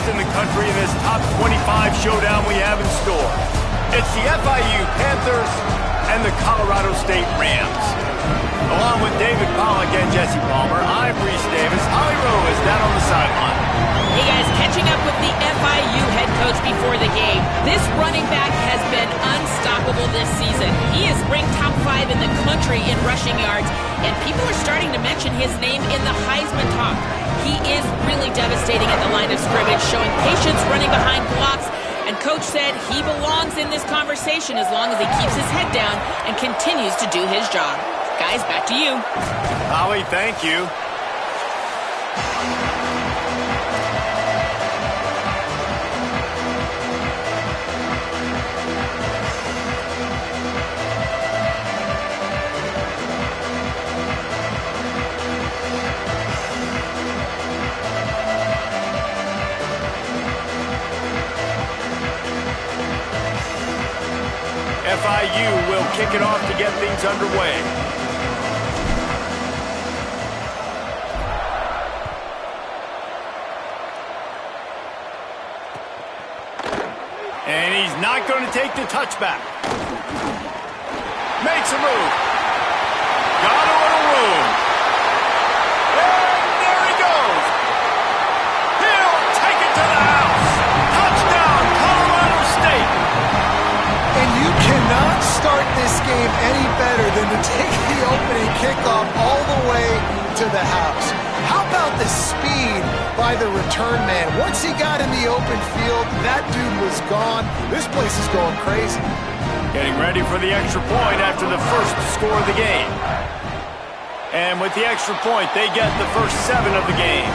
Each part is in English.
in the country in this top 25 showdown we have in store. It's the FIU Panthers and the Colorado State Rams. Along with David Pollack and Jesse Palmer, I'm Reese Davis. Holly Rowe is down on the sideline. Hey guys, catching up with the FIU head coach before the game. This running back has been unstoppable this season. He is ranked top 5 in the country in rushing yards, and people are starting to mention his name in the Heisman talk. He is really devastating at the line of scrimmage, showing patience running behind blocks, and Coach said he belongs in this conversation as long as he keeps his head down and continues to do his job. Guys, back to you. Holly, thank you. FIU will kick it off to get things underway. And he's not going to take the touchback. Makes a move. Got a little room. And there he goes. He'll take it to the house. Touchdown, Colorado State. And you cannot start this game any better than to take the opening kickoff all the way to the house. How about the speed by the return man? Once he got in the open field, that dude was gone. This place is going crazy. Getting ready for the extra point after the first score of the game. And with the extra point, they get the first 7 of the game.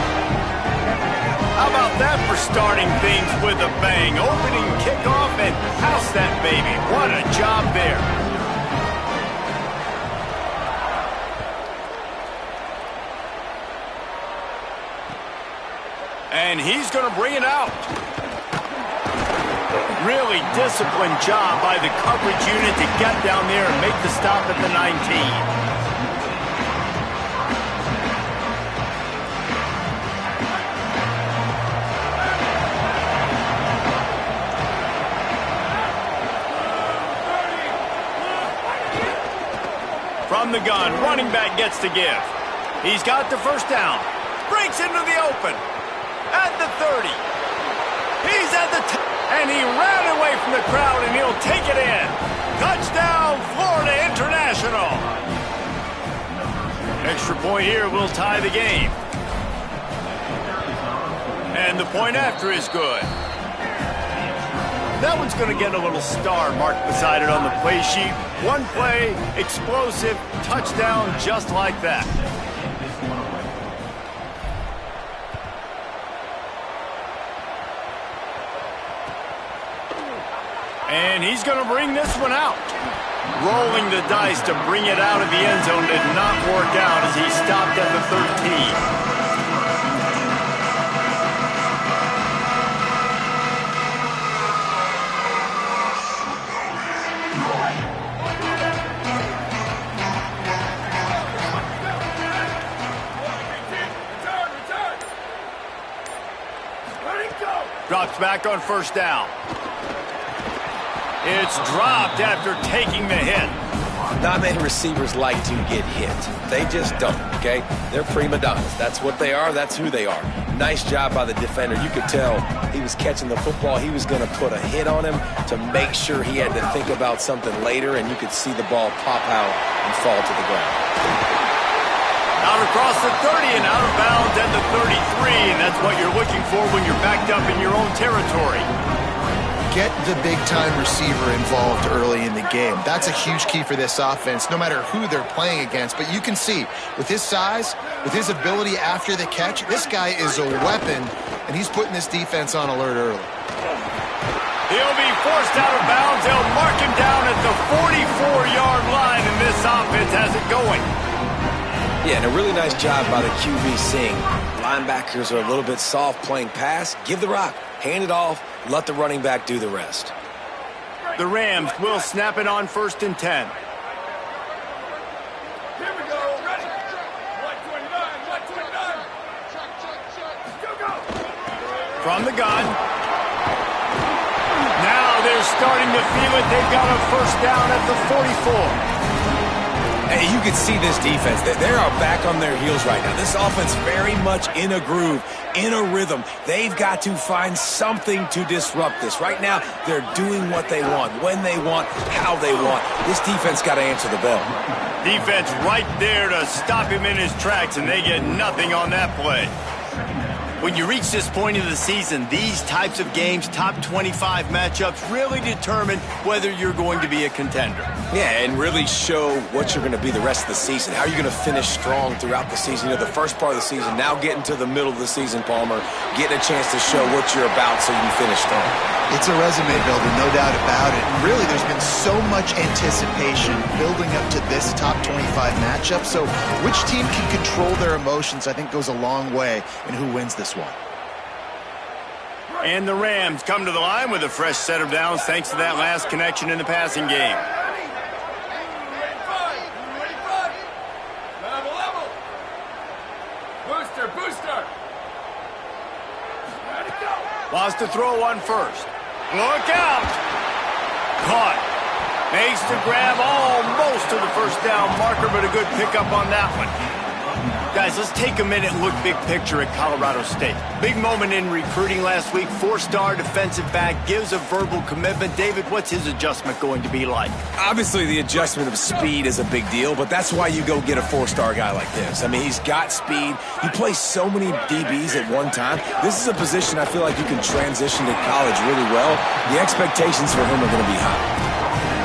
How about that for starting things with a bang? Opening kickoff and house that baby. What a job there. And he's going to bring it out. Really disciplined job by the coverage unit to get down there and make the stop at the 19. From the gun, running back gets to give. He's got the first down. Breaks into the open. At the 30. He's at the and he ran away from the crowd, and he'll take it in. Touchdown, Florida International. Extra point here will tie the game. And the point after is good. That one's going to get a little star marked beside it on the play sheet. One play, explosive, touchdown, just like that. And he's going to bring this one out. Rolling the dice to bring it out of the end zone did not work out as he stopped at the 13. Drops back on first down. It's dropped after taking the hit. Not many receivers like to get hit. They just don't, okay? They're prima donnas. That's what they are. That's who they are. Nice job by the defender. You could tell he was catching the football. He was going to put a hit on him to make sure he had to think about something later, and you could see the ball pop out and fall to the ground. Out across the 30 and out of bounds at the 33, and that's what you're looking for when you're backed up in your own territory. Get the big-time receiver involved early in the game. That's a huge key for this offense, no matter who they're playing against. But you can see, with his size, with his ability after the catch, this guy is a weapon, and he's putting this defense on alert early. He'll be forced out of bounds. They'll mark him down at the 44-yard line, and this offense has it going. Yeah, and a really nice job by the QB seeing linebackers are a little bit soft playing pass. Give the rock, hand it off, let the running back do the rest. The Rams will snap it on 1st and 10. Here we go. Ready. 129. From the gun. Now they're starting to feel it. They've got a first down at the 44. Hey, you can see this defense. They are back on their heels right now. This offense very much in a groove, in a rhythm. They've got to find something to disrupt this. Right now, they're doing what they want, when they want, how they want. This defense got to answer the bell. Defense right there to stop him in his tracks, and they get nothing on that play. When you reach this point of the season, these types of games, top 25 matchups, really determine whether you're going to be a contender. Yeah, and really show what you're going to be the rest of the season. How are you going to finish strong throughout the season? You know, the first part of the season, now getting to the middle of the season, Palmer, getting a chance to show what you're about so you can finish strong. It's a resume builder, no doubt about it. And really, there's been so much anticipation building up to this top 25 matchup. So which team can control their emotions, I think, goes a long way in who wins this one. And the Rams come to the line with a fresh set of downs thanks to that last connection in the passing game. Booster. Wants to throw one first. Look out! Caught. Makes the grab almost to the first down marker, but a good pickup on that one. Guys, let's take a minute and look big picture at Colorado State. Big moment in recruiting last week. 4-star defensive back gives a verbal commitment. David, what's his adjustment going to be like? Obviously, the adjustment of speed is a big deal, but that's why you go get a 4-star guy like this. I mean, he's got speed. He plays so many DBs at one time. This is a position I feel like you can transition to college really well. The expectations for him are going to be high.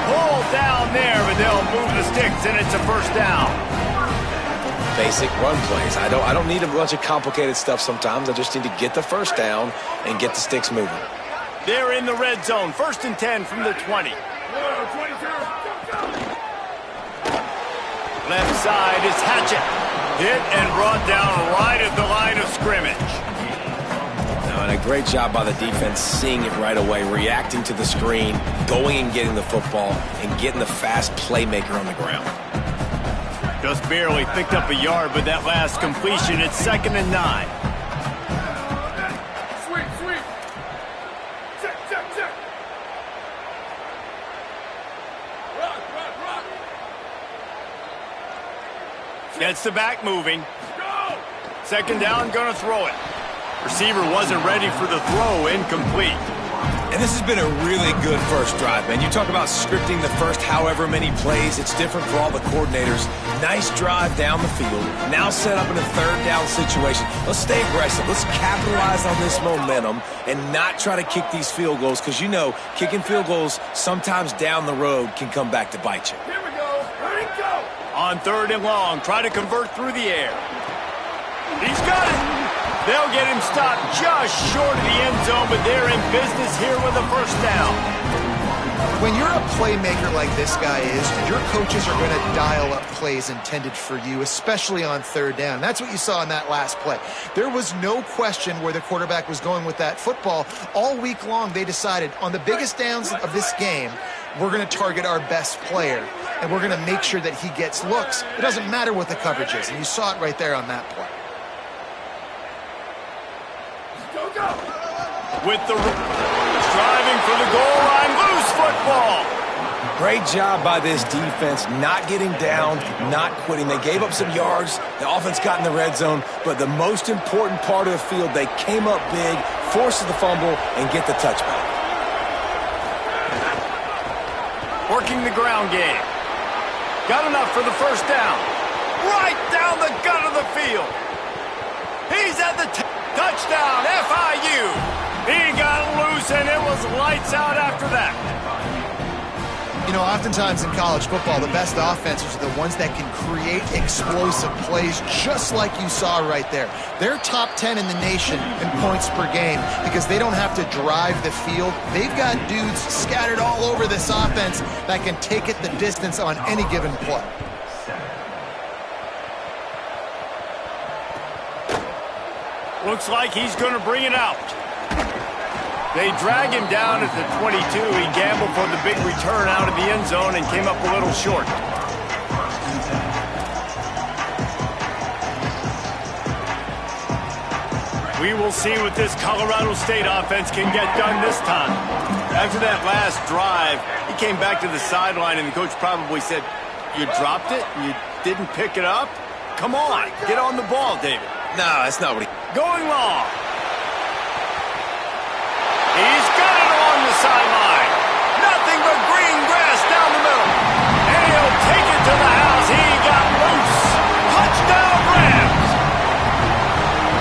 Pull down there, but they'll move the sticks, and it's a first down. Basic run plays. I don't need a bunch of complicated stuff sometimes. I just need to get the first down and get the sticks moving. They're in the red zone. 1st and 10 from the 20. Left side is Hatchett. Hit and brought down right at the line of scrimmage. And a great job by the defense seeing it right away, reacting to the screen, going and getting the football, and getting the fast playmaker on the ground. Just barely picked up a yard, but that last completion, it's 2nd and 9. Sweep. Check. Rock. Gets the back moving. Go! 2nd down, gonna throw it. Receiver wasn't ready for the throw, incomplete. And this has been a really good first drive, man. You talk about scripting the first however many plays. It's different for all the coordinators. Nice drive down the field. Now set up in a 3rd down situation. Let's stay aggressive. Let's capitalize on this momentum and not try to kick these field goals because, you know, kicking field goals sometimes down the road can come back to bite you. Here we go. Ready, go! On 3rd and long, try to convert through the air. He's got it. They'll get him stopped just short of the end zone, but they're in business here with a first down. When you're a playmaker like this guy is, your coaches are going to dial up plays intended for you, especially on 3rd down. That's what you saw in that last play. There was no question where the quarterback was going with that football. All week long, they decided on the biggest downs of this game, we're going to target our best player, and we're going to make sure that he gets looks. It doesn't matter what the coverage is, and you saw it right there on that play. With the driving for the goal line, loose football. Great job by this defense, not getting down, not quitting. They gave up some yards. The offense got in the red zone, but the most important part of the field, they came up big, forced the fumble, and get the touchback. Working the ground game. Got enough for the first down. Right down the gut of the field. He's at the touchdown, FIU. He got loose, and it was lights out after that. You know, oftentimes in college football, the best offenses are the ones that can create explosive plays, just like you saw right there. They're top 10 in the nation in points per game because they don't have to drive the field. They've got dudes scattered all over this offense that can take it the distance on any given play. Looks like he's going to bring it out. They drag him down at the 22. He gambled for the big return out of the end zone and came up a little short. We will see what this Colorado State offense can get done this time. After that last drive, he came back to the sideline, and the coach probably said, "You dropped it? You didn't pick it up? Come on, get on the ball, David." No, that's not what he... Going long. He's got it along the sideline. Nothing but green grass down the middle. And he'll take it to the house. He got loose. Touchdown, Rams.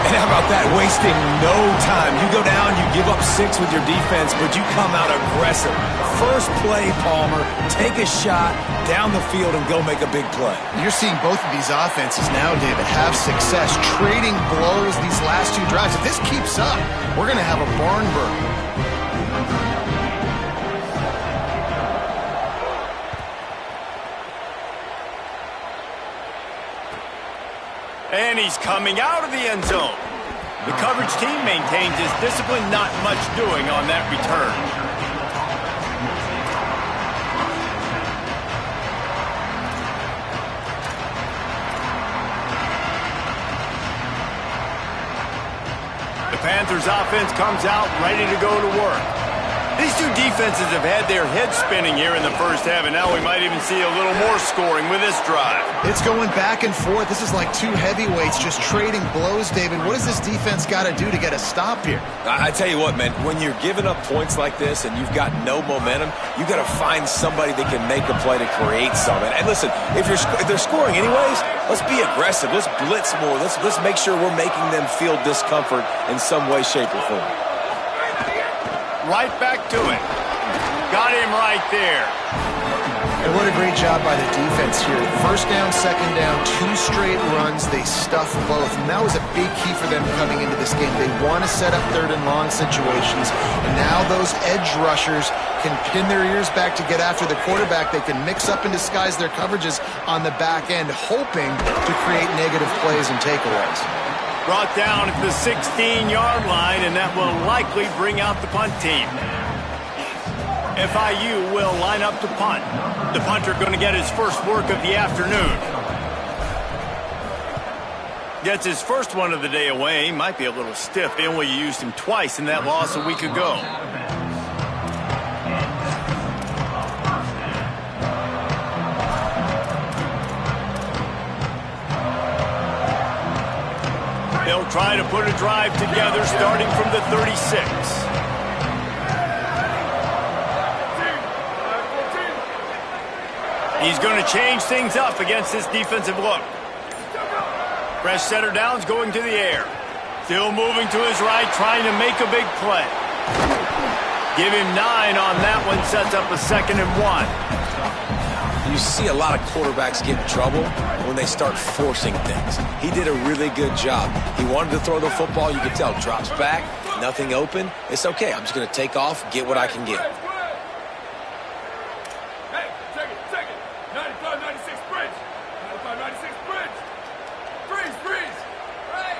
And how about that? Wasting no time. You go down, you give up 6 with your defense, but you come out aggressive. First play, Palmer, take a shot down the field and go make a big play. You're seeing both of these offenses now, David, have success trading blows these last 2 drives. If this keeps up, we're going to have a barn burner. And he's coming out of the end zone. The coverage team maintains his discipline, not much doing on that return. The Panthers offense comes out ready to go to work. These 2 defenses have had their heads spinning here in the first half, and now we might even see a little more scoring with this drive. It's going back and forth. This is like 2 heavyweights just trading blows, David. What does this defense got to do to get a stop here? I tell you what, man, when you're giving up points like this and you've got no momentum, you got to find somebody that can make a play to create something. And listen, if they're scoring anyways, let's be aggressive. Let's blitz more. Let's make sure we're making them feel discomfort in some way, shape, or form. Right back to it. Got him right there. And what a great job by the defense here. First down, second down, 2 straight runs. They stuff both. And that was a big key for them coming into this game. They want to set up 3rd and long situations. And now those edge rushers can pin their ears back to get after the quarterback. They can mix up and disguise their coverages on the back end, hoping to create negative plays and takeaways. Brought down at the 16-yard line, and that will likely bring out the punt team. FIU will line up to punt. The punter going to get his first work of the afternoon. Gets his first one of the day away. Might be a little stiff. They only used him twice in that loss a week ago. They'll try to put a drive together starting from the 36. He's going to change things up against this defensive look. Fresh center downs going to the air. Still moving to his right, trying to make a big play. Give him 9 on that one, sets up a 2nd and 1. You see a lot of quarterbacks get in trouble when they start forcing things. He did a really good job. He wanted to throw the football. You can tell. Drops back, nothing open. It's okay. I'm just going to take off, get what I can get. Hey, take it. 95-96 bridge. 95-96 bridge. Freeze. Right.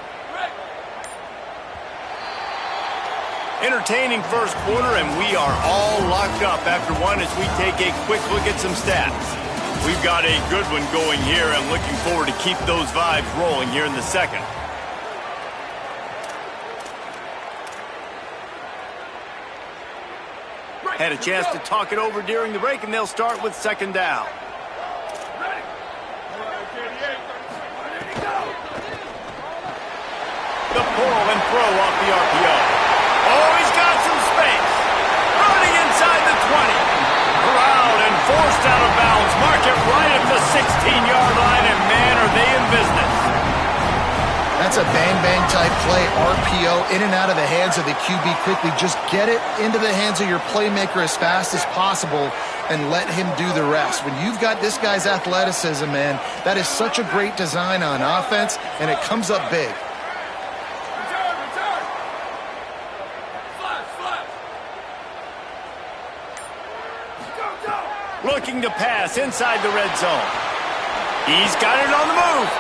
Entertaining first quarter, and we are all locked up after one as we take a quick look at some stats. We've got a good one going here. I'm looking forward to keep those vibes rolling here in the second. Had a chance to talk it over during the break, and they'll start with 2nd down. Ready. The pull and throw off the RPO. Oh, he's got some space. Running inside the 20. Corralled and forced out of bounds. Mark it right at the 16-yard line, and man, are they in business. That's a bang-bang type play. RPO in and out of the hands of the QB quickly. Just get it into the hands of your playmaker as fast as possible and let him do the rest. When you've got this guy's athleticism, man, that is such a great design on offense, and it comes up big. Return. Flash. Go. Looking to pass inside the red zone. He's got it on the move.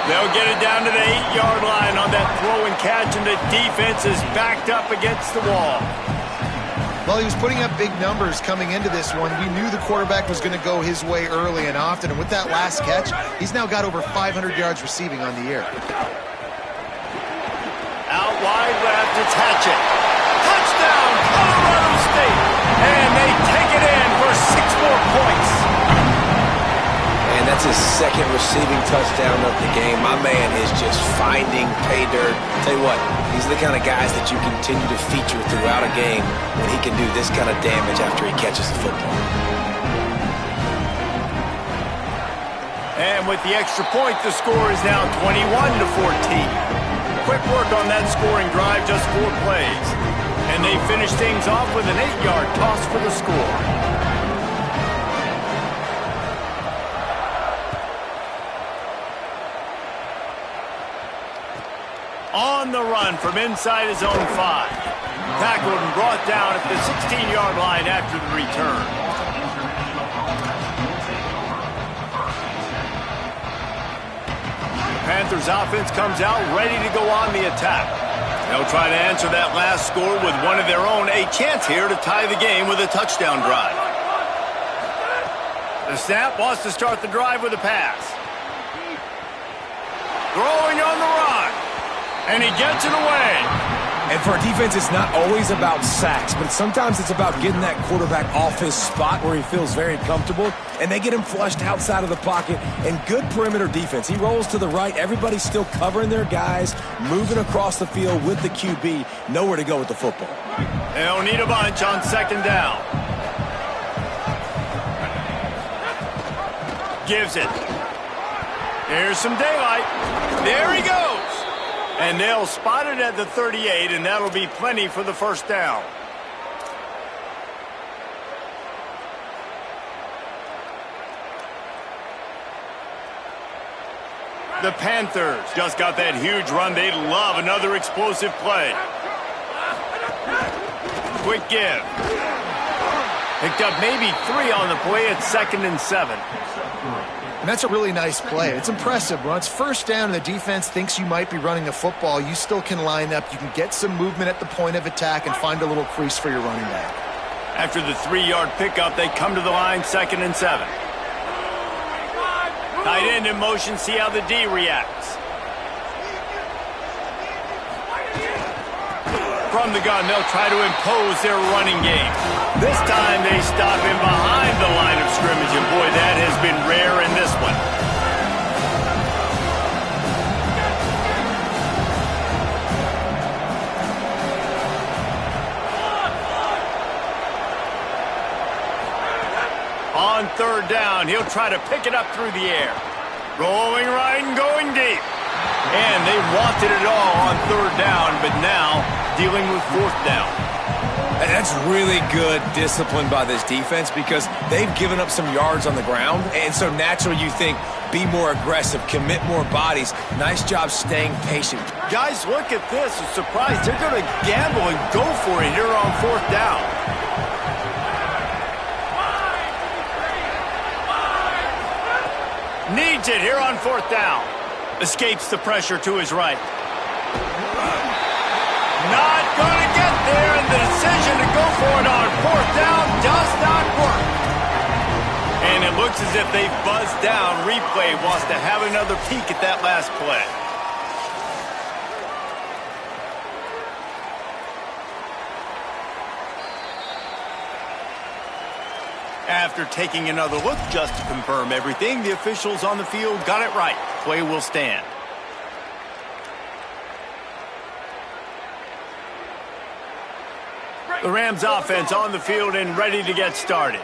They'll get it down to the 8-yard line on that throw and catch, and the defense is backed up against the wall. Well, he was putting up big numbers coming into this one. We knew the quarterback was going to go his way early and often, and with that last catch, he's now got over 500 yards receiving on the year. Out wide its hatchet. Touchdown, Colorado State. And they take it in for 6 more points. And that's his second receiving touchdown of the game. My man is just finding pay dirt. Tell you what, these are the kind of guys that you continue to feature throughout a game when he can do this kind of damage after he catches the football. And with the extra point, the score is now 21-14. Quick work on that scoring drive, just 4 plays. And they finish things off with an 8-yard toss for the score. On the run from inside his own 5. Tackled and brought down at the 16-yard line after the return. The Panthers offense comes out ready to go on the attack. They'll try to answer that last score with one of their own. A chance here to tie the game with a touchdown drive. The snap wants to start the drive with a pass. Throwing on the run. And he gets it away. And for a defense, it's not always about sacks, but sometimes it's about getting that quarterback off his spot where he feels very comfortable, and they get him flushed outside of the pocket. And good perimeter defense. He rolls to the right. Everybody's still covering their guys, moving across the field with the QB. Nowhere to go with the football. They'll need a bunch on 2nd down. Gives it. Here's some daylight. There he goes. And they'll spot it at the 38, and that'll be plenty for the 1st down. The Panthers just got that huge run. They'd love another explosive play. Quick give. Picked up maybe 3 on the play at 2nd and 7. And that's a really nice play. It's impressive. When it's 1st down and the defense thinks you might be running the football, you still can line up. You can get some movement at the point of attack and find a little crease for your running back. After the 3-yard pickup, they come to the line 2nd and 7. Tight end in motion, see how the D reacts. From the gun, they'll try to impose their running game. This time they stop him behind the line of scrimmage, and boy, that has been rare in this one. On 3rd down, he'll try to pick it up through the air. Rolling right and going deep. And they wanted it all on 3rd down, but now dealing with 4th down. And that's really good discipline by this defense because they've given up some yards on the ground. And so naturally you think, be more aggressive, commit more bodies. Nice job staying patient. Guys, look at this. I'm surprised. They're going to gamble and go for it here on 4th down. Needs it here on 4th down. Escapes the pressure to his right. Not going to get there, and the decision to go for it on 4th down does not work. And it looks as if they buzzed down. Replay wants to have another peek at that last play. After taking another look just to confirm everything, the officials on the field got it right. Play will stand. The Rams offense on the field and ready to get started.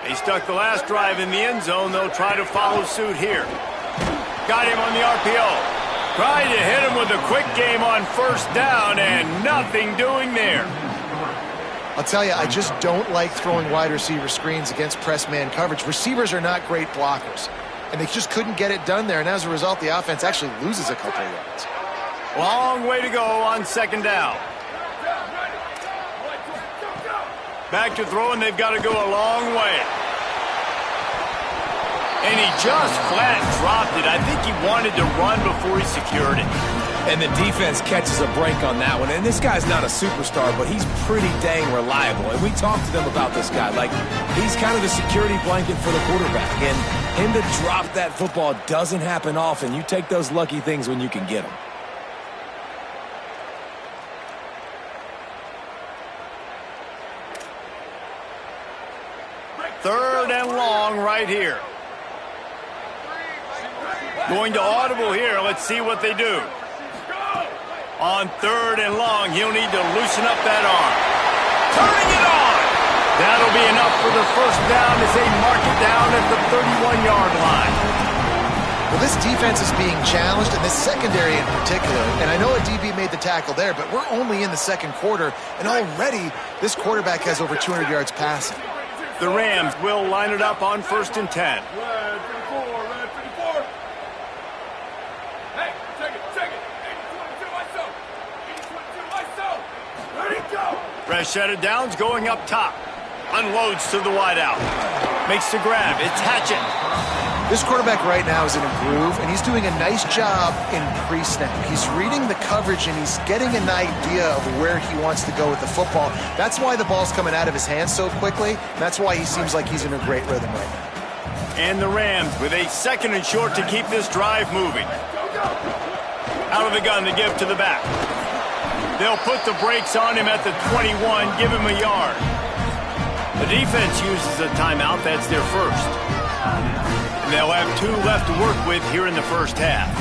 They stuck the last drive in the end zone. They'll try to follow suit here. Got him on the RPO. Tried to hit him with a quick game on 1st down, and nothing doing there. I'll tell you, I just don't like throwing wide receiver screens against press man coverage. Receivers are not great blockers, and they just couldn't get it done there, and as a result, the offense actually loses a couple of yards. Long way to go on 2nd down. Back to throw, and they've got to go a long way. And he just flat dropped it. I think he wanted to run before he secured it. And the defense catches a break on that one. And this guy's not a superstar, but he's pretty dang reliable. And we talked to them about this guy. Like, he's kind of the security blanket for the quarterback. And him to drop that football doesn't happen often. You take those lucky things when you can get them. 3rd and long right here. Going to audible here. Let's see what they do. On 3rd and long, he'll need to loosen up that arm. Turning it on. That'll be enough for the first down as they mark it down at the 31-yard line. Well, this defense is being challenged, and this secondary in particular. And I know a DB made the tackle there, but we're only in the second quarter, and already this quarterback has over 200 yards passing. The Rams will line it up on 1st and 10. Red 54. Hey, check it. 80-22 myself. 80-22 myself. Ready, go. Fresh set of downs going up top. Unloads to the wideout. Makes the grab. It's Hatchett. This quarterback right now is in a groove, and he's doing a nice job in pre-snap. He's reading the coverage, and he's getting an idea of where he wants to go with the football. That's why the ball's coming out of his hands so quickly. That's why he seems like he's in a great rhythm right now. And the Rams with a 2nd and short to keep this drive moving. Out of the gun to give to the back. They'll put the brakes on him at the 21, give him a yard. The defense uses a timeout. That's their first. They'll have 2 left to work with here in the first half.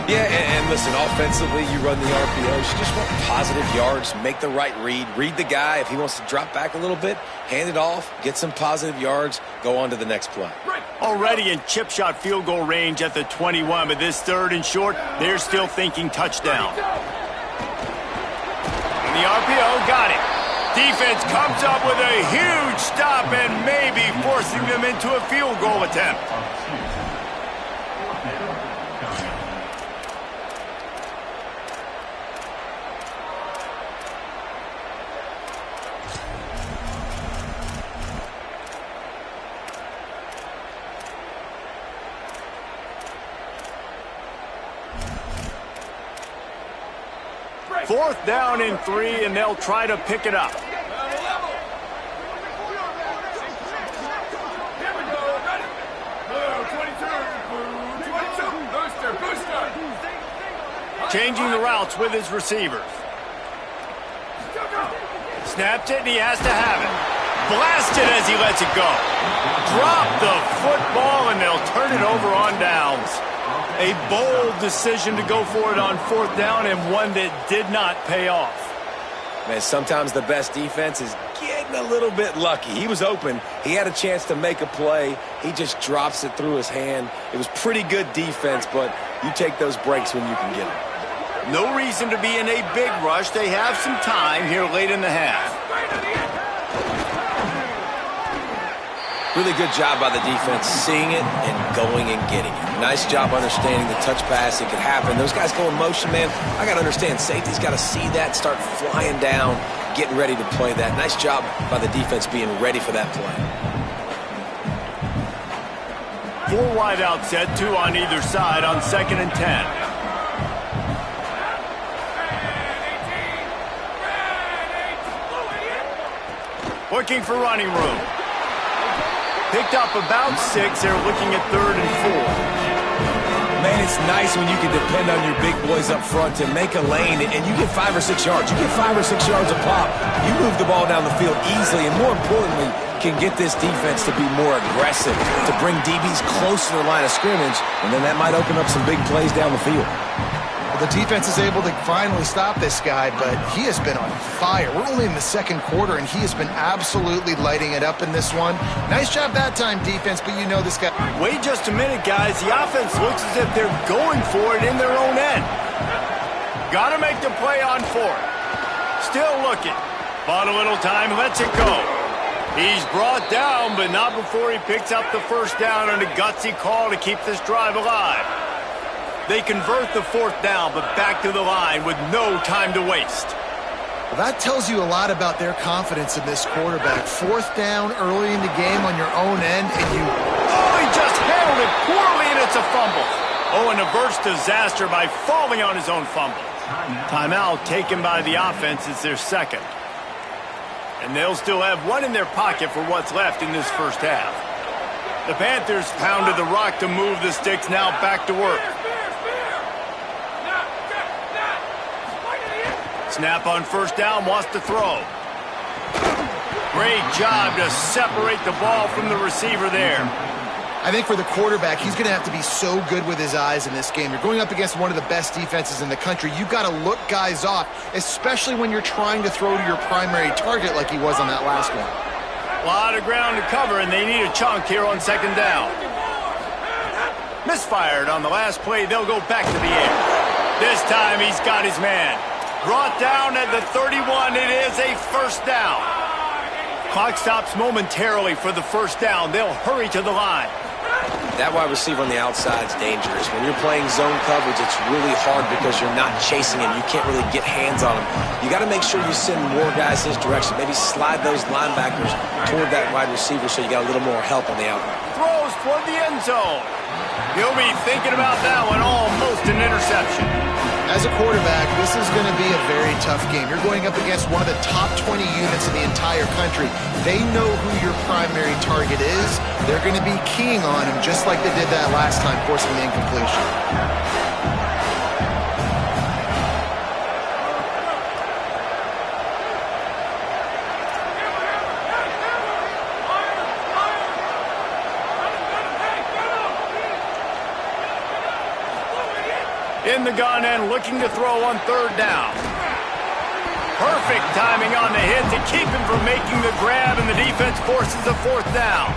Yeah, and listen, offensively, you run the RPOs. You just want positive yards, make the right read the guy. If he wants to drop back a little bit, hand it off, get some positive yards, go on to the next play. Already in chip shot field goal range at the 21, but this 3rd and short, they're still thinking touchdown. And the RPO got it. Defense comes up with a huge stop and maybe forcing them into a field goal attempt. Fourth down and 3, and they'll try to pick it up. Changing the routes with his receivers. Snapped it, and he has to have it. Blasted as he lets it go. Drop the football, and they'll turn it over on downs. A bold decision to go for it on 4th down, and one that did not pay off. Man, sometimes the best defense is getting a little bit lucky. He was open. He had a chance to make a play. He just drops it through his hand. It was pretty good defense, but you take those breaks when you can get them. No reason to be in a big rush. They have some time here late in the half. Really good job by the defense, seeing it and going and getting it. Nice job understanding the touch pass. It could happen. Those guys go in motion, man. I got to understand, safety's got to see that, start flying down, getting ready to play that. Nice job by the defense being ready for that play. 4 wide out set, 2 on either side on 2nd and 10. Looking for running room. Picked up about 6. They're looking at 3rd and 4. Man, it's nice when you can depend on your big boys up front to make a lane, and you get 5 or 6 yards. You get 5 or 6 yards a pop. You move the ball down the field easily, and more importantly, can get this defense to be more aggressive, to bring DBs close to the line of scrimmage, and then that might open up some big plays down the field. The defense is able to finally stop this guy, but he has been on fire. We're only in the second quarter, and he has been absolutely lighting it up in this one. Nice job that time, defense, but you know this guy. Wait just a minute, guys. The offense looks as if they're going for it in their own end. Got to make the play on 4th. Still looking. Bought a little time, lets it go. He's brought down, but not before he picks up the first down on a gutsy call to keep this drive alive. They convert the 4th down, but back to the line with no time to waste. Well, that tells you a lot about their confidence in this quarterback. 4th down early in the game on your own end, and you... Oh, he just handled it poorly, and it's a fumble. Oh, and averts disaster by falling on his own fumble. Timeout taken by the offense is their 2nd. And they'll still have 1 in their pocket for what's left in this first half. The Panthers pounded the rock to move the sticks, now back to work. Snap on 1st down, wants to throw. Great job to separate the ball from the receiver there. I think for the quarterback, he's going to have to be so good with his eyes in this game. You're going up against one of the best defenses in the country. You've got to look guys off, especially when you're trying to throw to your primary target like he was on that last one. A lot of ground to cover, and they need a chunk here on second down. Misfired on the last play. They'll go back to the air. This time he's got his man. Brought down at the 31. It is a first down. Clock stops momentarily for the first down. They'll hurry to the line. That wide receiver on the outside is dangerous. When you're playing zone coverage, it's really hard because you're not chasing him. You can't really get hands on him. You got to make sure you send more guys his direction. Maybe slide those linebackers toward that wide receiver so you got a little more help on the out. Throws toward the end zone. He'll be thinking about that one. Almost an interception. As a quarterback, this is going to be a very tough game. You're going up against one of the top 20 units in the entire country. They know who your primary target is. They're going to be keying on him just like they did that last time, forcing the incompletion. In the gun and looking to throw on third down. Perfect timing on the hit to keep him from making the grab, and the defense forces a fourth down.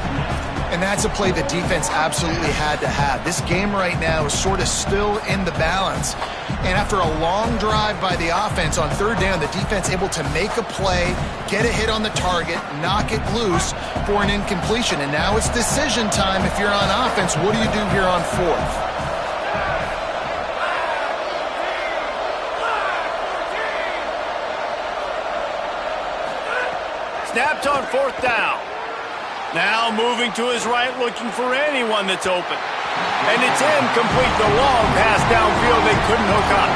And that's a play the defense absolutely had to have. This game right now is sort of still in the balance. And after a long drive by the offense on third down, the defense able to make a play, get a hit on the target, knock it loose for an incompletion. And now it's decision time if you're on offense. What do you do here on fourth? Snapped on fourth down. Now moving to his right, looking for anyone that's open. And it's incomplete. The long pass downfield, they couldn't hook up.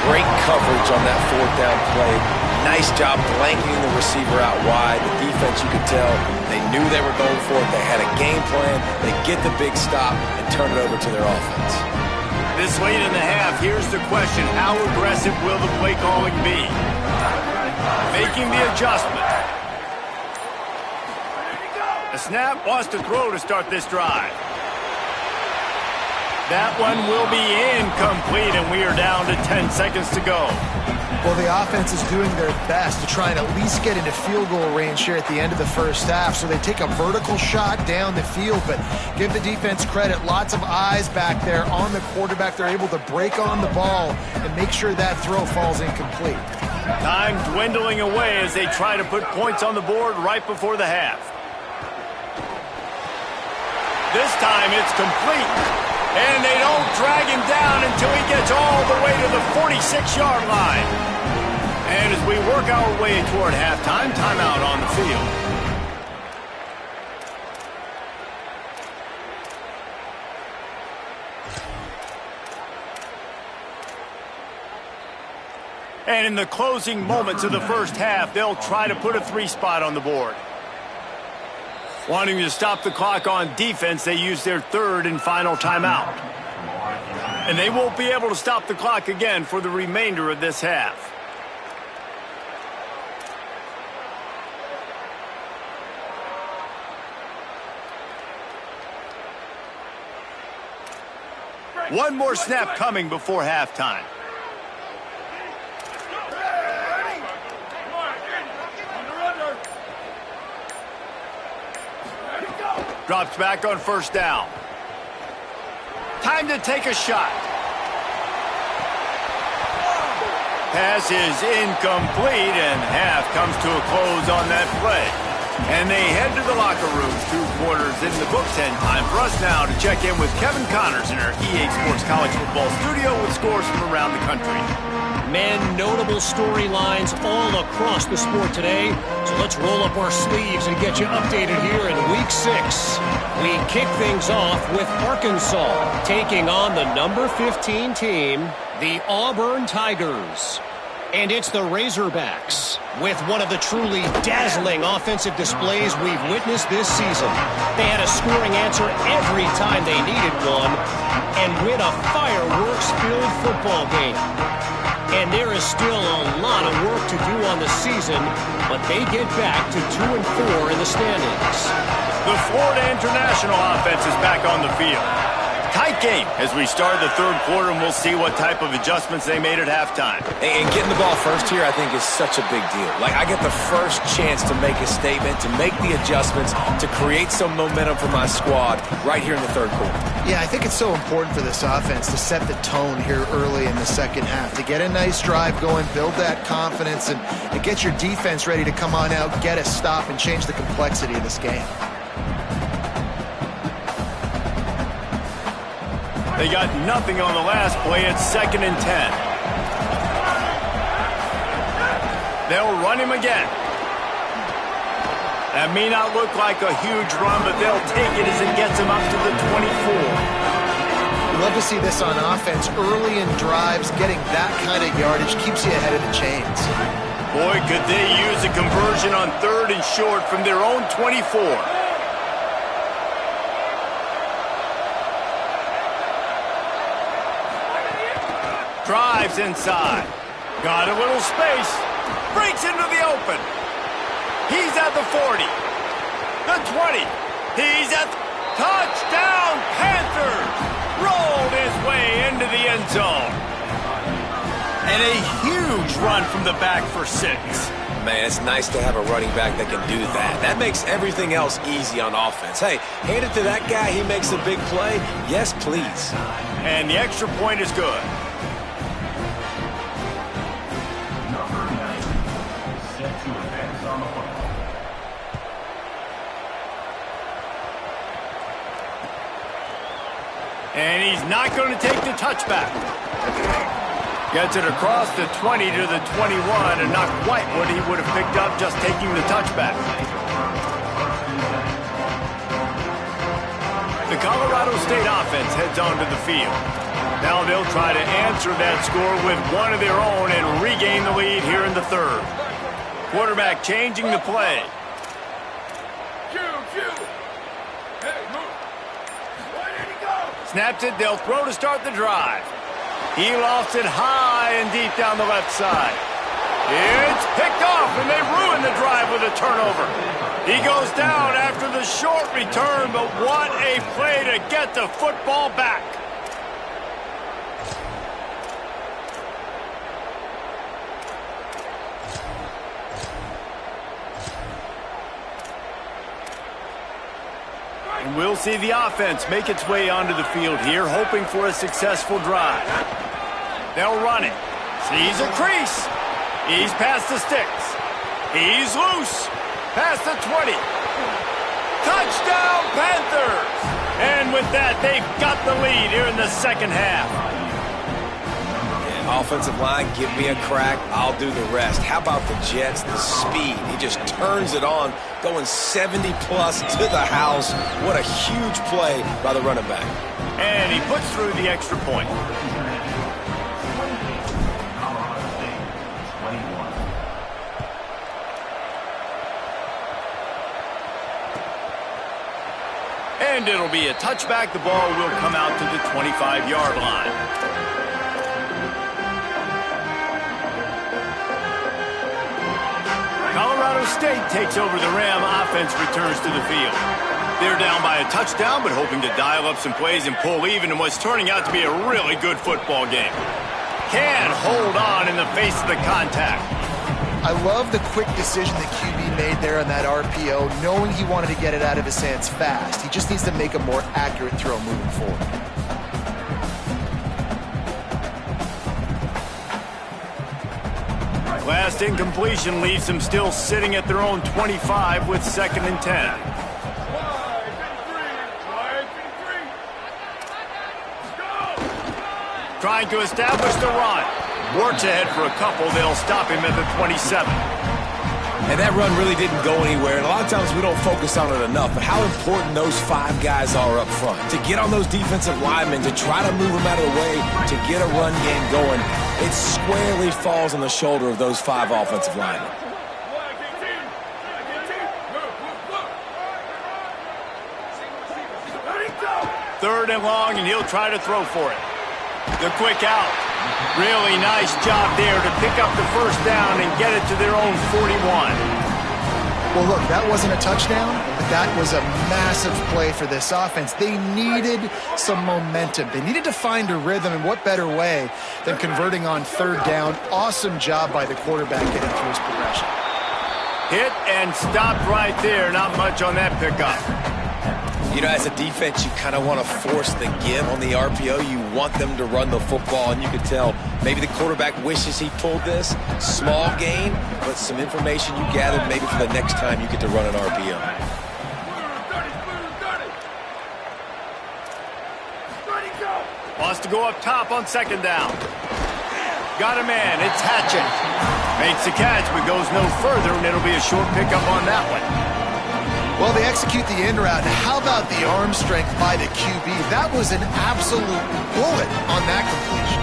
Great coverage on that fourth down play. Nice job blanketing the receiver out wide. The defense, you could tell, they knew they were going for it. They had a game plan. They get the big stop and turn it over to their offense. This late in the half, here's the question. How aggressive will the play calling be? Making the adjustment. The snap wants to throw to start this drive. That one will be incomplete, and we are down to 10 seconds to go. Well, the offense is doing their best to try and at least get into field goal range here at the end of the first half. So they take a vertical shot down the field, but give the defense credit. Lots of eyes back there on the quarterback. They're able to break on the ball and make sure that throw falls incomplete. Time dwindling away as they try to put points on the board right before the half. This time it's complete. And they don't drag him down until he gets all the way to the 46-yard line. And as we work our way toward halftime, timeout on the field. And in the closing moments of the first half, they'll try to put a 3-spot on the board. Wanting to stop the clock on defense, they use their third and final timeout. And they won't be able to stop the clock again for the remainder of this half. One more snap coming before halftime. Drops back on first down. Time to take a shot. Pass is incomplete, and half comes to a close on that play. And they head to the locker rooms. 2 quarters in the books, and time for us now to check in with Kevin Connors in our EA Sports College Football studio with scores from around the country. Men, notable storylines all across the sport today. So let's roll up our sleeves and get you updated here in Week 6. We kick things off with Arkansas taking on the number 15 team, the Auburn Tigers. And it's the Razorbacks with one of the truly dazzling offensive displays we've witnessed this season. They had a scoring answer every time they needed one and win a fireworks-filled football game. And there is still a lot of work to do on the season, but they get back to 2-4 in the standings. The Florida International offense is back on the field. Tight game as we start the third quarter, and we'll see what type of adjustments they made at halftime. And getting the ball first here, I think, is such a big deal. Like, I get the first chance to make a statement, to make the adjustments, to create some momentum for my squad right here in the third quarter. Yeah, I think it's so important for this offense to set the tone here early in the second half, to get a nice drive going, build that confidence, and get your defense ready to come on out, get a stop, and change the complexity of this game. They got nothing on the last play. It's 2nd and 10. They'll run him again. That may not look like a huge run, but they'll take it as it gets them up to the 24. We love to see this on offense. Early in drives, getting that kind of yardage keeps you ahead of the chains. Boy, could they use a conversion on 3rd and short from their own 24. Drives inside. Got a little space. Breaks into the open. He's at the 40. The 20. He's at the touchdown, Panthers. Rolled his way into the end zone. And a huge run from the back for 6. Man, it's nice to have a running back that can do that. That makes everything else easy on offense. Hey, hand it to that guy. He makes a big play. Yes, please. And the extra point is good. And he's not going to take the touchback. Gets it across the 20 to the 21, and not quite what he would have picked up just taking the touchback. The Colorado State offense heads onto the field. Now they'll try to answer that score with one of their own and regain the lead here in the third. Quarterback changing the play. Snaps it, they'll throw to start the drive. He lofts it high and deep down the left side. It's picked off, and they ruin the drive with a turnover. He goes down after the short return, but what a play to get the football back. And we'll see the offense make its way onto the field here, hoping for a successful drive. They'll run it. Sees a crease. He's past the sticks. He's loose. Past the 20. Touchdown, Panthers! And with that, they've got the lead here in the second half. Yeah, offensive line, give me a crack. I'll do the rest. How about the Jets? The speed. He just turns it on, going 70-plus to the house. What a huge play by the running back. And he puts through the extra point. And it'll be a touchback. The ball will come out to the 25-yard line. Colorado State takes over the Ram. Offense returns to the field. They're down by a touchdown, but hoping to dial up some plays and pull even in what's turning out to be a really good football game. Can hold on in the face of the contact. I love the quick decision that QB made there on that RPO, knowing he wanted to get it out of his hands fast. He just needs to make a more accurate throw moving forward. Last incompletion leaves them still sitting at their own 25 with 2nd and 10. Trying to establish the run. Works ahead for a couple. They'll stop him at the 27. And that run really didn't go anywhere. And a lot of times we don't focus on it enough. But how important those 5 guys are up front. To get on those defensive linemen, to try to move them out of the way, to get a run game going. It squarely falls on the shoulder of those 5 offensive linemen. Third and long, and he'll try to throw for it. The quick out. Really nice job there to pick up the first down and get it to their own 41. Well, look, that wasn't a touchdown, but that was a massive play for this offense. They needed some momentum. They needed to find a rhythm, and what better way than converting on third down. Awesome job by the quarterback getting through his progression. Hit and stopped right there. Not much on that pickup. You know, as a defense, you kind of want to force the give on the RPO. You want them to run the football, and you can tell maybe the quarterback wishes he pulled this. Small gain, but some information you gathered maybe for the next time you get to run an RPO. Wants to go up top on second down. Got a man. It's Hatchett. Makes the catch, but goes no further, and it'll be a short pickup on that one. Well, they execute the in route. How about the arm strength by the QB? That was an absolute bullet on that completion.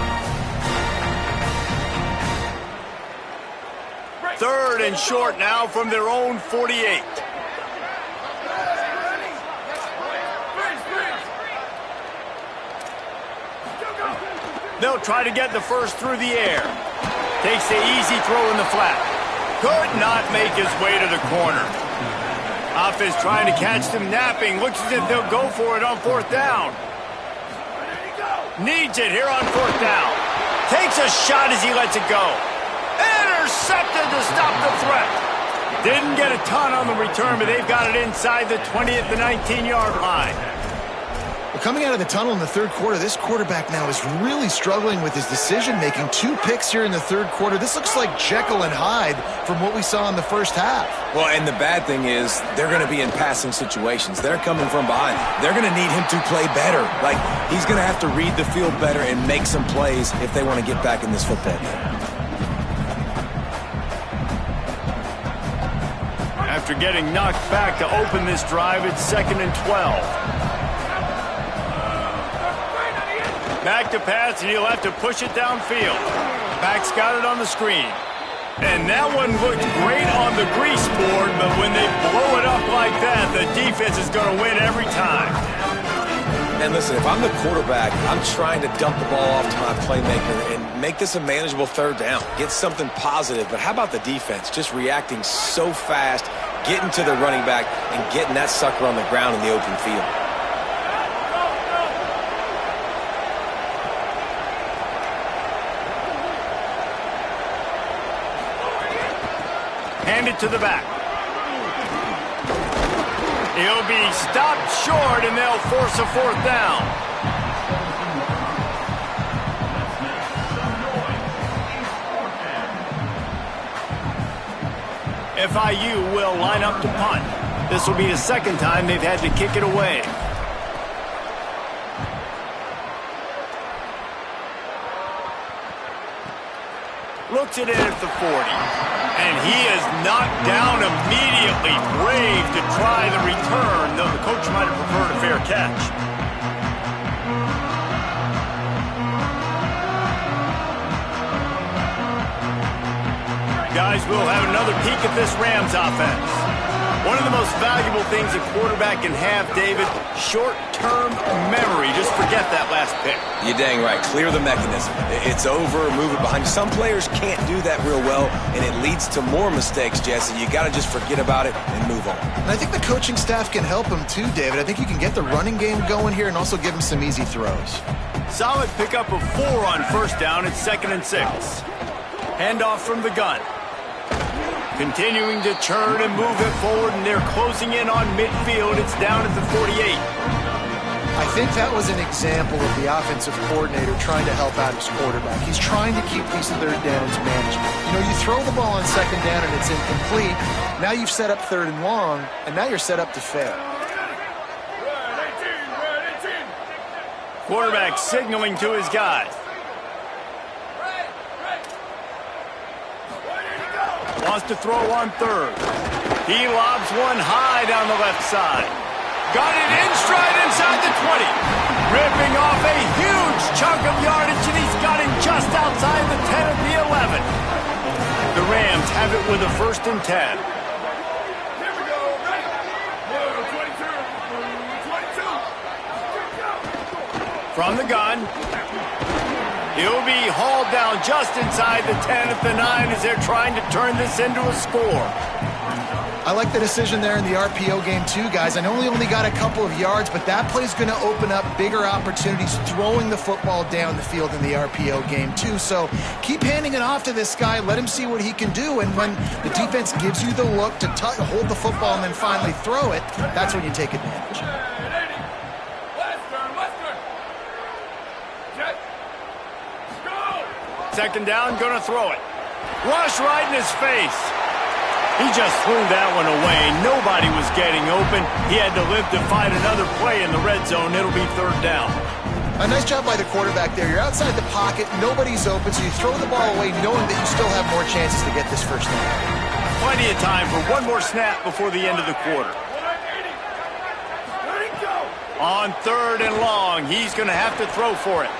Third and short now from their own 48. They'll try to get the first through the air. Takes the easy throw in the flat. Could not make his way to the corner. Offense trying to catch them napping. Looks as if they'll go for it on fourth down. Needs it here on fourth down. Takes a shot as he lets it go. Intercepted to stop the threat. Didn't get a ton on the return, but they've got it inside the 20 at the 19-yard line. Well, coming out of the tunnel in the third quarter, this quarterback now is really struggling with his decision-making. 2 picks here in the third quarter. This looks like Jekyll and Hyde from what we saw in the first half. Well, and the bad thing is they're going to be in passing situations. They're coming from behind. They're going to need him to play better. Like, he's going to have to read the field better and make some plays if they want to get back in this football game. After getting knocked back to open this drive, it's 2nd and 12. Back to pass, and he'll have to push it downfield. Back's got it on the screen. And that one looked great on the grease board, but when they blow it up like that, the defense is going to win every time. And listen, if I'm the quarterback, I'm trying to dump the ball off to my playmaker and make this a manageable third down. Get something positive. But how about the defense? Just reacting so fast, getting to the running back, and getting that sucker on the ground in the open field. Hand it to the back. He'll be stopped short, and they'll force a fourth down. FIU will line up to punt. This will be the second time they've had to kick it away. Looks at it at the 40. And he is knocked down immediately. Brave to try the return, though the coach might have preferred a fair catch. Guys, we'll have another peek at this Rams offense. One of the most valuable things a quarterback can have, David, short-term memory. Just forget that last pick. You're dang right. Clear the mechanism. It's over, move it behind you. Some players can't do that real well, and it leads to more mistakes, Jesse. You got to just forget about it and move on. And I think the coaching staff can help him too, David. I think you can get the running game going here and also give him some easy throws. Solid pickup of 4 on first down. It's 2nd and 6. Handoff from the gun. Continuing to turn and move it forward, and they're closing in on midfield. It's down at the 48. I think that was an example of the offensive coordinator trying to help out his quarterback. He's trying to keep these third downs manageable. You know, you throw the ball on second down and it's incomplete. Now you've set up third and long, and now you're set up to fail. Quarterback signaling to his guys. Wants to throw on third. He lobs one high down the left side. Got it in stride inside the 20. Ripping off a huge chunk of yardage, and he's got him just outside the 10 of the 11. The Rams have it with a 1st and 10. Here we go. Ready? 22. From the gun. He'll be hauled down just inside the 10 at the 9 as they're trying to turn this into a score. I like the decision there in the RPO game too, guys. I know he only got a couple of yards, but that play's going to open up bigger opportunities throwing the football down the field in the RPO game too. So keep handing it off to this guy. Let him see what he can do. And when the defense gives you the look to hold the football and then finally throw it, that's when you take advantage. Second down, going to throw it. Rush right in his face. He just threw that one away. Nobody was getting open. He had to live to fight another play in the red zone. It'll be third down. A nice job by the quarterback there. You're outside the pocket. Nobody's open, so you throw the ball away knowing that you still have more chances to get this first down. Plenty of time for one more snap before the end of the quarter. On third and long, he's going to have to throw for it.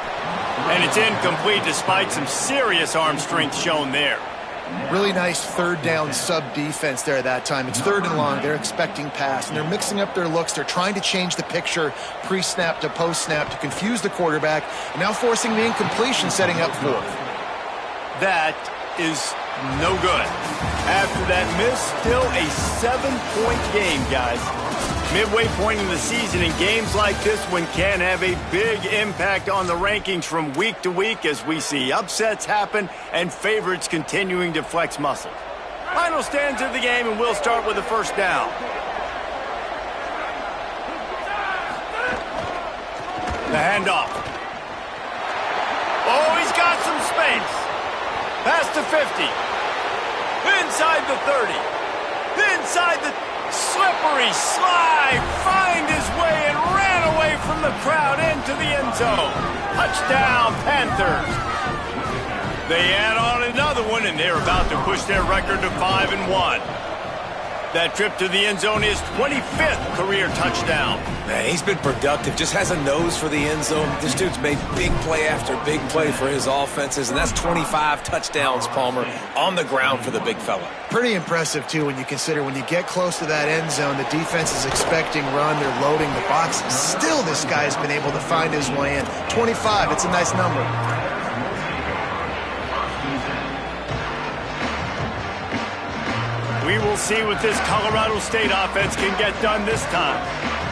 And it's incomplete despite some serious arm strength shown there. Really nice third down sub defense there that time. It's third and long. They're expecting pass, and they're mixing up their looks. They're trying to change the picture pre-snap to post-snap to confuse the quarterback, and now forcing the incompletion, setting up fourth. That is no good. After that miss, still a 7-point game, guys. Midway point in the season, in games like this one can have a big impact on the rankings from week to week as we see upsets happen and favorites continuing to flex muscle. Final stands of the game, and we'll start with the first down. The handoff. Oh, he's got some space. Past the 50. Inside the 30. Inside the... Slippery slide, find his way and ran away from the crowd into the end zone. Touchdown, Panthers. They add on another one, and they're about to push their record to 5-1. That trip to the end zone is 25th career touchdown. Man, he's been productive, just has a nose for the end zone. This dude's made big play after big play for his offenses, and that's 25 touchdowns, Palmer, on the ground for the big fella. Pretty impressive, too, when you consider when you get close to that end zone, the defense is expecting run, they're loading the box. Still, this guy's been able to find his way in. 25, it's a nice number. We will see what this Colorado State offense can get done this time.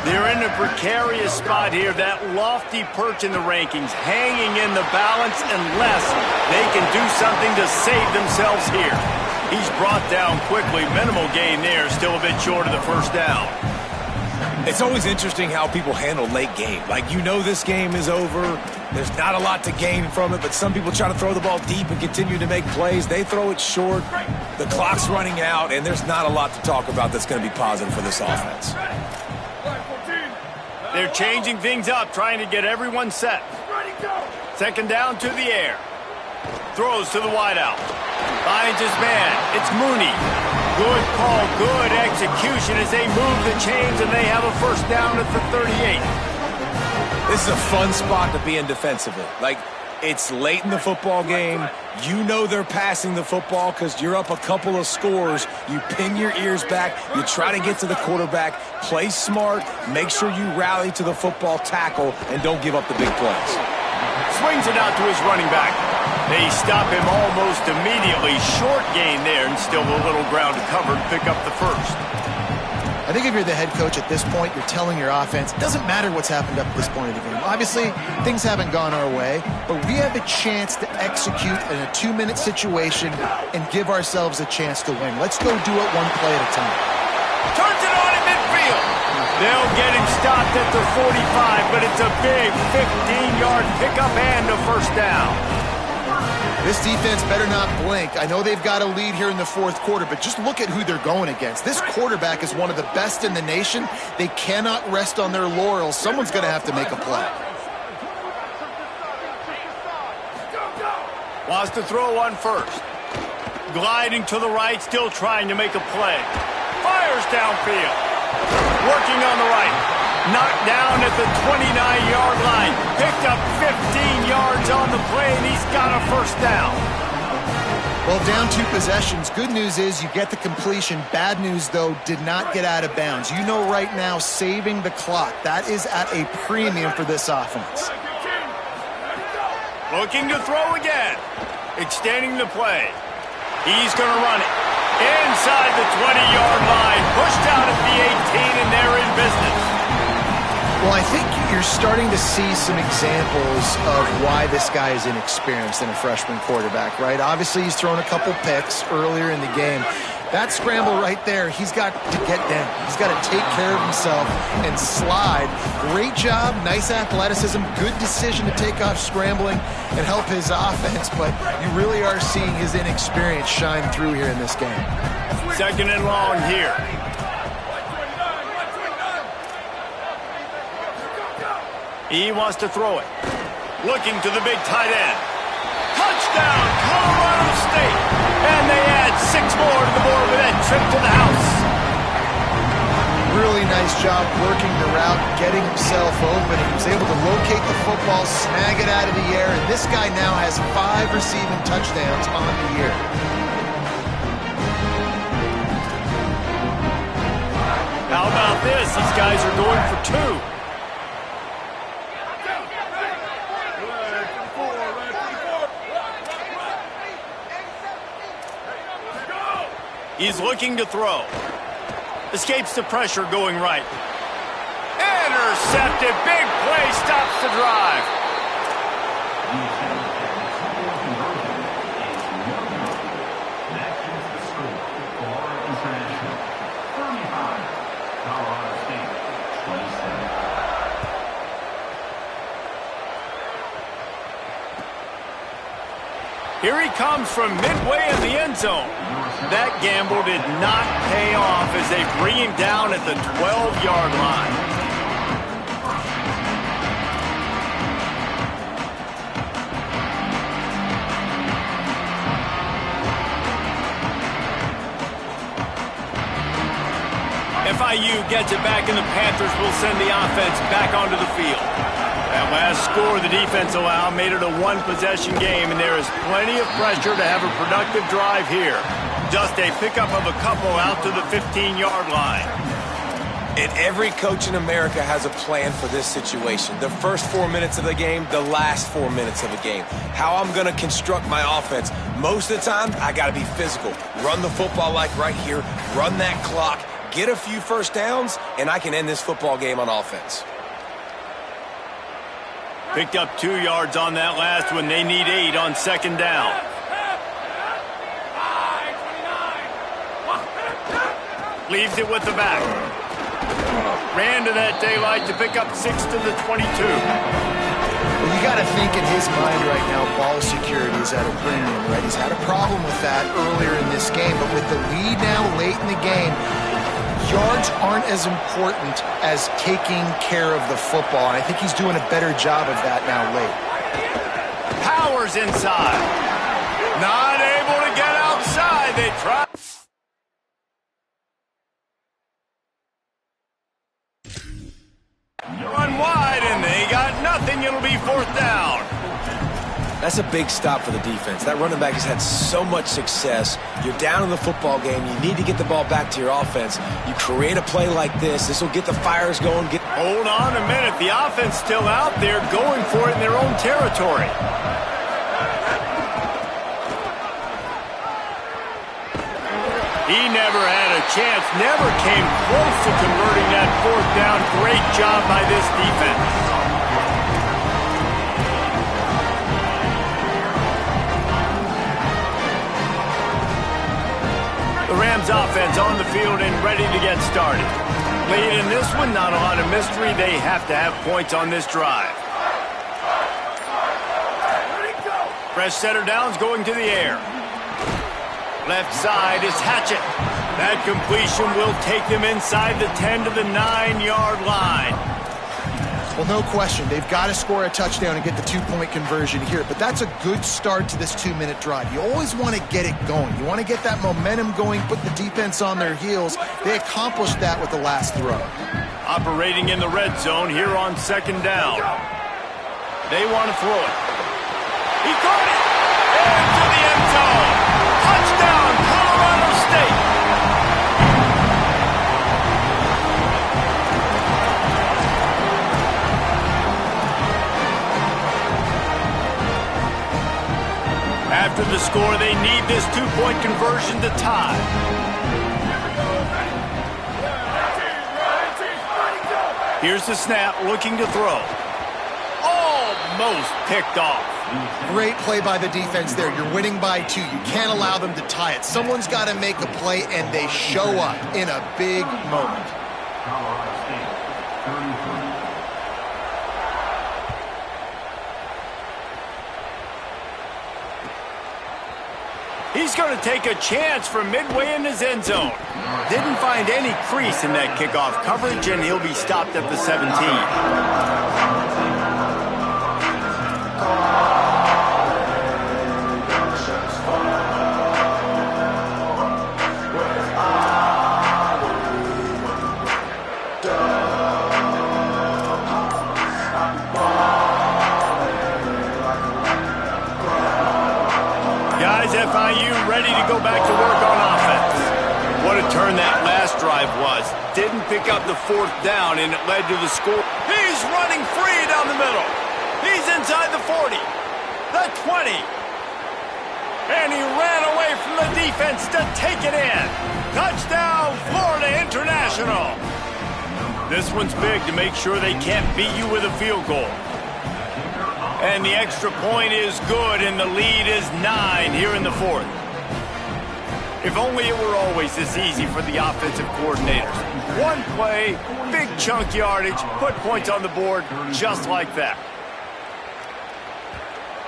They're in a precarious spot here, that lofty perch in the rankings, hanging in the balance unless they can do something to save themselves here. He's brought down quickly. Minimal gain there, still a bit short of the first down. It's always interesting how people handle late game. Like, you know this game is over. There's not a lot to gain from it, but some people try to throw the ball deep and continue to make plays. They throw it short. The clock's running out, and there's not a lot to talk about that's going to be positive for this offense. They're changing things up, trying to get everyone set. Second down to the air. Throws to the wideout. Finds his man. It's Mooney. Good call, good execution as they move the chains, and they have a first down at the 38. This is a fun spot to be in defensively. Like, it's late in the football game. You know they're passing the football because you're up a couple of scores. You pin your ears back. You try to get to the quarterback. Play smart. Make sure you rally to the football tackle and don't give up the big plays. Swings it out to his running back. They stop him almost immediately. Short gain there and still a little ground to cover to pick up the first. I think if you're the head coach at this point, you're telling your offense, it doesn't matter what's happened up to this point of the game. Obviously, things haven't gone our way, but we have a chance to execute in a 2-minute situation and give ourselves a chance to win. Let's go do it one play at a time. Turns it on in midfield. They'll get him stopped at the 45, but it's a big 15-yard pickup and a first down. This defense better not blink. I know they've got a lead here in the fourth quarter, but just look at who they're going against. This quarterback is one of the best in the nation. They cannot rest on their laurels. Someone's going to have to make a play. Wants to throw one first. Gliding to the right, still trying to make a play. Fires downfield. Working on the right. Knocked down at the 29-yard line. Picked up 15 yards on the play, and he's got a first down. Well, down 2 possessions. Good news is you get the completion. Bad news, though, did not get out of bounds. You know right now, saving the clock. That is at a premium for this offense. Looking to throw again. Extending the play. He's going to run it. Inside the 20-yard line. Pushed out at the 18, and they're in business. Well, I think you're starting to see some examples of why this guy is inexperienced in a freshman quarterback, right? Obviously, he's thrown a couple picks earlier in the game. That scramble right there, he's got to get down. He's got to take care of himself and slide. Great job, nice athleticism, good decision to take off scrambling and help his offense, but you really are seeing his inexperience shine through here in this game. Second and long here. He wants to throw it. Looking to the big tight end. Touchdown, Colorado State. And they add 6 more to the board with that trip to the house. Really nice job working the route, getting himself open. He was able to locate the football, snag it out of the air, and this guy now has 5 receiving touchdowns on the year. How about this? These guys are going for 2. He's looking to throw. Escapes the pressure going right. Intercepted. Big play stops the drive. Here he comes from midway in the end zone. That gamble did not pay off as they bring him down at the 12-yard line. FIU gets it back, and the Panthers will send the offense back onto the field. That last score the defense allowed made it a one-possession game, and there is plenty of pressure to have a productive drive here. Just a pickup of a couple out to the 15-yard line. And every coach in America has a plan for this situation. The first 4 minutes of the game, the last 4 minutes of the game. How I'm going to construct my offense. Most of the time, I got to be physical. Run the football like right here. Run that clock. Get a few first downs, and I can end this football game on offense. Picked up 2 yards on that last one. They need 8 on second down. Leaves it with the back. Ran to that daylight to pick up 6 to the 22. Well, you got to think in his mind right now, ball security is at a premium, right? He's had a problem with that earlier in this game, but with the lead now late in the game, yards aren't as important as taking care of the football, and I think he's doing a better job of that now late. Powers inside. Not able to get outside. They try. Run wide, and they got nothing. It'll be 4th down. That's a big stop for the defense. That running back has had so much success. You're down in the football game. You need to get the ball back to your offense. You create a play like this. This will get the fires going. Hold on a minute. The offense still out there going for it in their own territory. He never had a chance, never came close to converting that 4th down. Great job by this defense. The Rams offense on the field and ready to get started. Late in this one, not a lot of mystery. They have to have points on this drive. Fresh setter downs going to the air. Left side is Hatchett. That completion will take them inside the 10 to the 9-yard line. Well, no question. They've got to score a touchdown and get the 2-point conversion here. But that's a good start to this 2-minute drive. You always want to get it going. You want to get that momentum going, put the defense on their heels. They accomplished that with the last throw. Operating in the red zone here on second down. They want to throw it. He caught it! Into the end zone! Touchdown, Colorado State! After the score, they need this two-point conversion to tie. Here's the snap, looking to throw. Almost picked off. Great play by the defense there. You're winning by 2. You can't allow them to tie it. Someone's got to make a play, and they show up in a big moment. He's going to take a chance from midway in his end zone. Didn't find any crease in that kickoff coverage, and he'll be stopped at the 17. FIU ready to go back to work on offense. What a turn that last drive was. Didn't pick up the 4th down, and it led to the score. He's running free down the middle. He's inside the 40, the 20. And he ran away from the defense to take it in. Touchdown, Florida International. This one's big to make sure they can't beat you with a field goal. And the extra point is good, and the lead is 9 here in the 4th. If only it were always this easy for the offensive coordinators. One play, big chunk yardage, put points on the board just like that.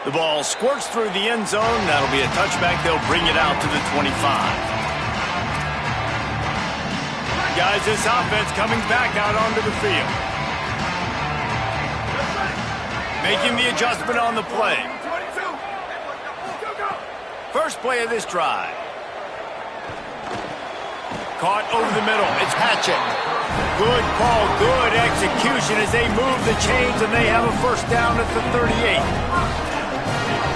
The ball squirts through the end zone. That'll be a touchback. They'll bring it out to the 25. Guys, this offense coming back out onto the field. Making the adjustment on the play. First play of this drive. Caught over the middle. It's Hatchet. Good call, good execution as they move the chains, and they have a first down at the 38.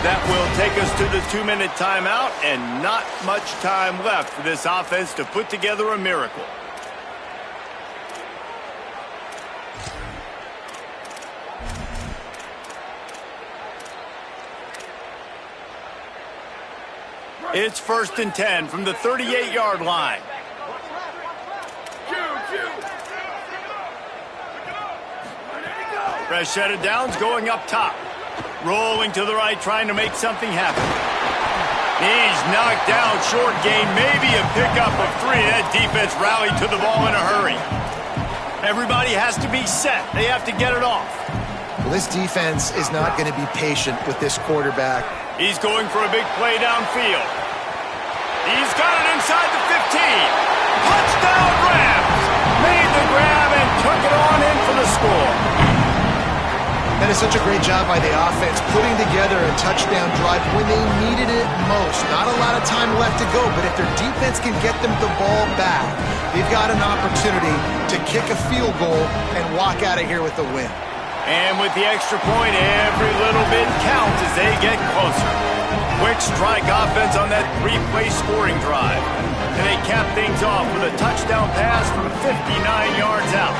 That will take us to the 2-minute timeout, and not much time left for this offense to put together a miracle. It's 1st and 10 from the 38-yard line. Fresh set of downs going up top. Rolling to the right, trying to make something happen. He's knocked down, short gain, maybe a pickup of 3. That defense rallied to the ball in a hurry. Everybody has to be set. They have to get it off. Well, this defense is not going to be patient with this quarterback. He's going for a big play downfield. He's got it inside the 15. Touchdown Rams! Made the grab and took it on in for the score. That is such a great job by the offense, putting together a touchdown drive when they needed it most. Not a lot of time left to go, but if their defense can get them the ball back, they've got an opportunity to kick a field goal and walk out of here with a win. And with the extra point, every little bit counts as they get closer. Quick strike offense on that 3-play scoring drive. And they cap things off with a touchdown pass from 59 yards out.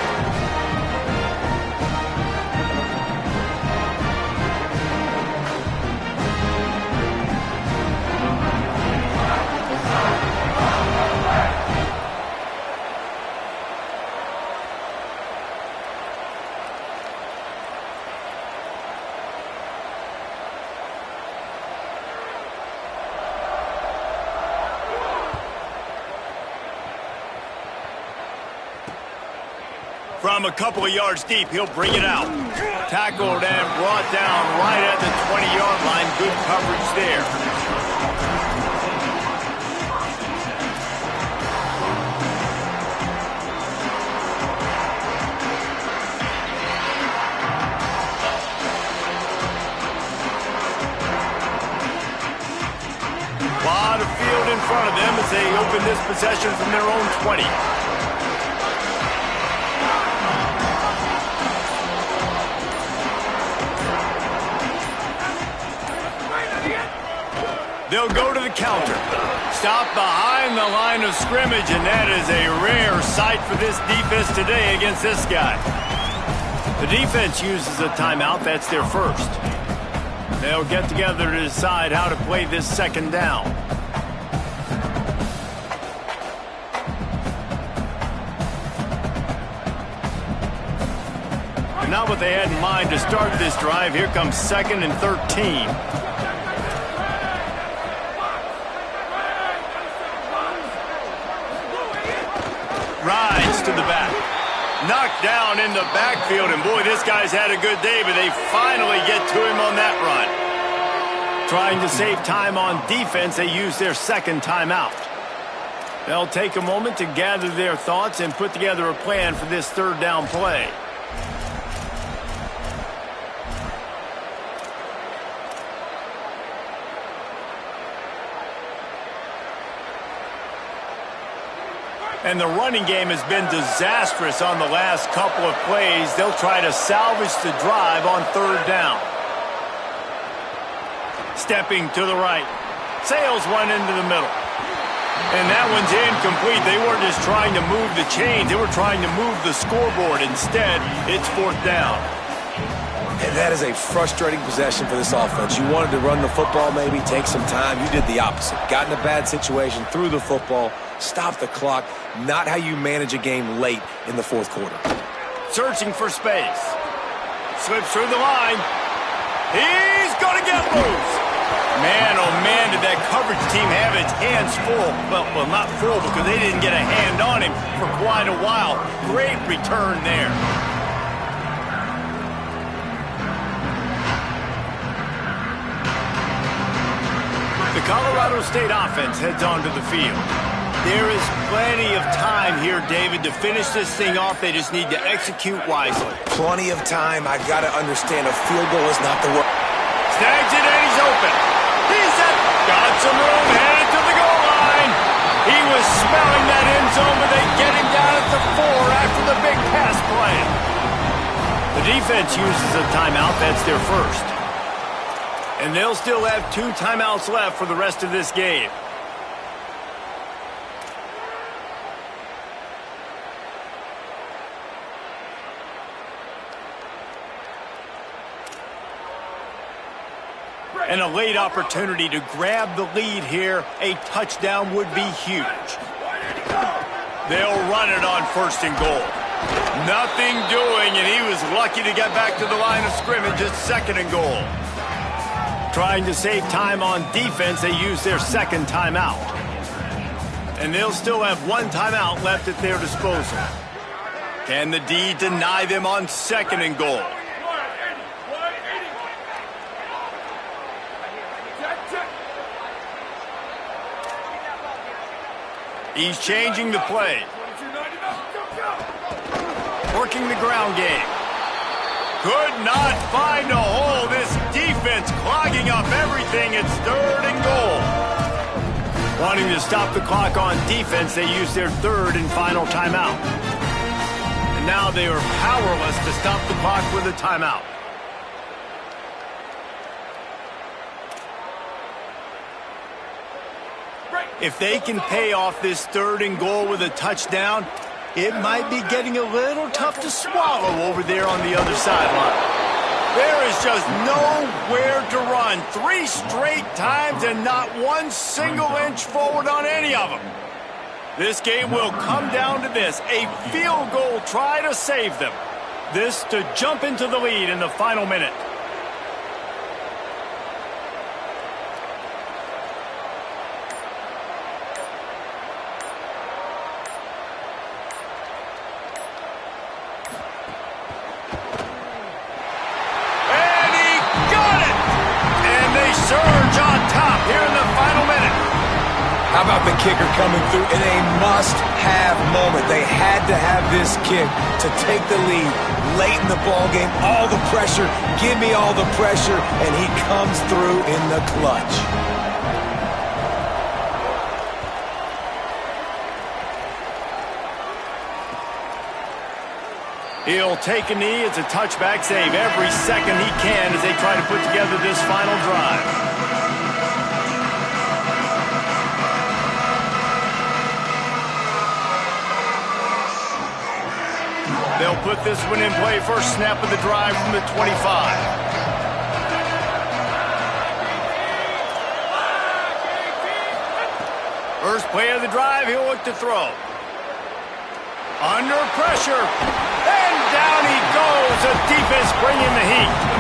From a couple of yards deep, he'll bring it out. Tackled and brought down right at the 20-yard line. Good coverage there. A lot of field in front of them as they open this possession from their own 20. They'll go to the counter. Stop behind the line of scrimmage, and that is a rare sight for this defense today against this guy. The defense uses a timeout. That's their first. They'll get together to decide how to play this second down. And not what they had in mind to start this drive. Here comes 2nd and 13. Rides to the back. Knocked down in the backfield, and boy, this guy's had a good day, but they finally get to him on that run. Trying to save time on defense, they use their second timeout. They'll take a moment to gather their thoughts and put together a plan for this third down play. And the running game has been disastrous on the last couple of plays. They'll try to salvage the drive on third down. Stepping to the right. Sails one into the middle. And that one's incomplete. They weren't just trying to move the chains. They were trying to move the scoreboard. Instead, it's fourth down. And that is a frustrating possession for this offense. You wanted to run the football, maybe take some time. You did the opposite. Got in a bad situation, threw the football, stopped the clock. Not how you manage a game late in the fourth quarter. Searching for space. Slips through the line. He's going to get loose. Man, oh man, did that coverage team have its hands full. Well, not full because they didn't get a hand on him for quite a while. Great return there. The Colorado State offense heads onto the field. There is plenty of time here, David, to finish this thing off. They just need to execute wisely. Plenty of time. I got to understand a field goal is not the work. Snags it and he's open. He's at, got some room, headed to the goal line. He was smelling that end zone, but they get him down at the 4 after the big pass play. The defense uses a timeout. That's their first. And they'll still have 2 timeouts left for the rest of this game. And a late opportunity to grab the lead here. A touchdown would be huge. They'll run it on 1st and goal. Nothing doing, and he was lucky to get back to the line of scrimmage at 2nd and goal. Trying to save time on defense, they use their second timeout. And they'll still have 1 timeout left at their disposal. Can the D deny them on 2nd and goal? He's changing the play. Working the ground game. Could not find a hole. This defense clogging up everything. It's 3rd and goal. Wanting to stop the clock on defense, they use their 3rd and final timeout. And now they are powerless to stop the clock with a timeout. If they can pay off this 3rd and goal with a touchdown, it might be getting a little tough to swallow over there on the other sideline. There is just nowhere to run. 3 straight times and not 1 single inch forward on any of them. This game will come down to this, a field goal try to save them. This to jump into the lead in the final minute. How about the kicker coming through in a must-have moment? They had to have this kick to take the lead late in the ballgame. All the pressure, give me all the pressure, and he comes through in the clutch. He'll take a knee. It's a touchback save every second he can as they try to put together this final drive. They'll put this one in play. First snap of the drive from the 25. First play of the drive, he'll look to throw. Under pressure. And down he goes. The defense bringing the heat.